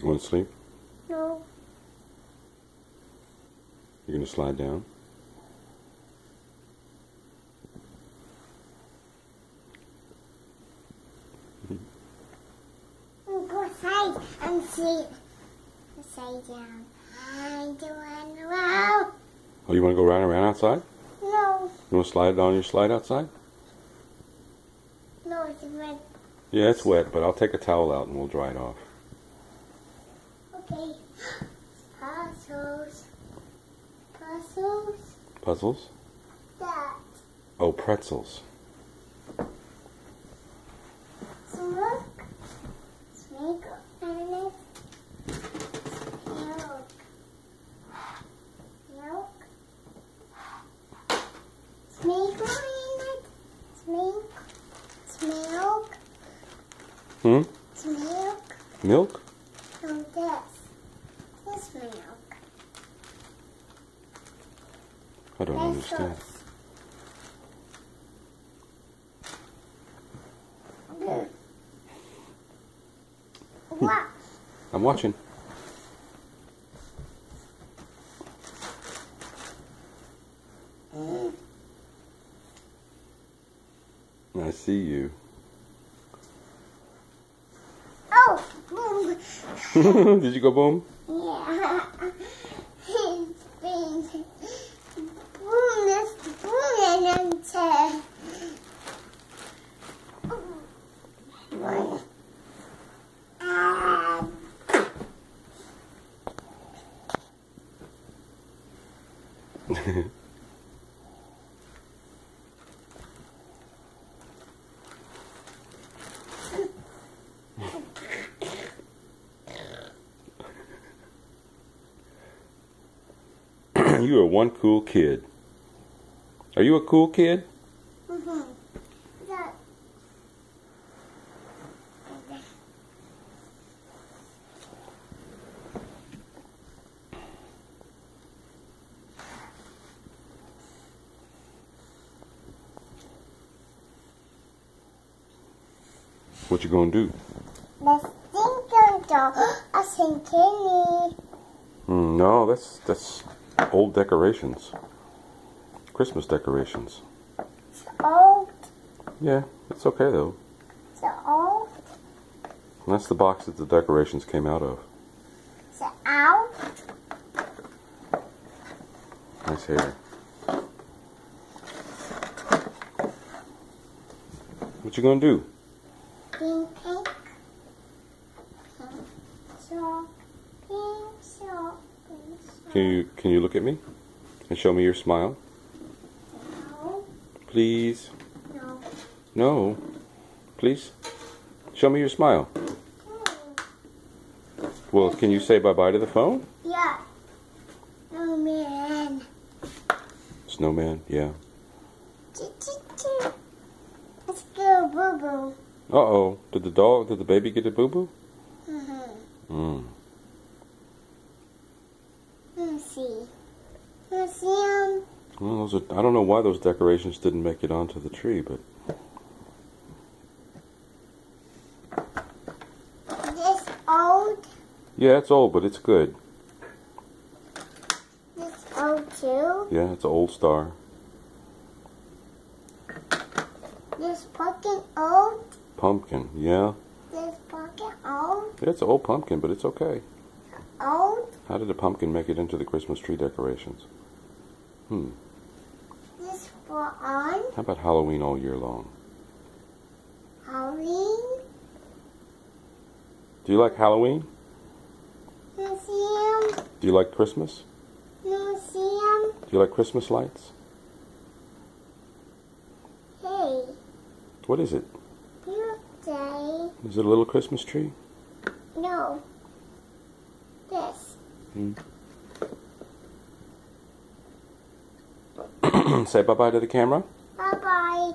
You want to sleep? No. You're going to slide down? Go side and sleep. Side down. I'm doing well. Oh, you want to go round and round outside? No. You want to slide down your slide outside? No, it's red. Yeah, it's wet, but I'll take a towel out and we'll dry it off. Okay. Puzzles. Puzzles. Puzzles? That. Oh, pretzels. So look. Snake and it. Milk. Milk. Snake in it. Snake. Milk. Hmm? Milk. Milk? No, this. This milk. I don't understand. What? I'm watching. I see you. Oh! Boom! Did you go boom? Yeah. It's been boom, this boom, and then said. You are one cool kid. Are you a cool kid? Mm-hmm. What you gonna do? Let's think a symphony. No, that's old decorations. Christmas decorations. It's old. Yeah, it's okay though. It's old. And that's the box that the decorations came out of. It's out. Nice hair. What you gonna do? Pink, pink. Pink, so, pink, so, pink, so. Can you look at me and show me your smile, No, please? no. No, please. Show me your smile. Well, can you say bye-bye to the phone? Yeah. Oh, man. Snowman, yeah. Let's go, boo-boo. Uh-oh, did the baby get a boo-boo? Mm-hmm. Let me see. Let me see him. Well, I don't know why those decorations didn't make it onto the tree, but This old. yeah, it's old, but it's good. This old too. Yeah, it's an old star. This pumpkin old. Pumpkin, yeah. This pumpkin old. It's an old pumpkin, but it's okay. Old. How did a pumpkin make it into the Christmas tree decorations? This for on. How about Halloween all year long? Halloween. Do you like Halloween? Let me see him. Do you like Christmas? Let me see him. Do you like Christmas lights? Hey. What is it? Birthday. Is it a little Christmas tree? No. This. Say bye-bye to the camera. Bye bye.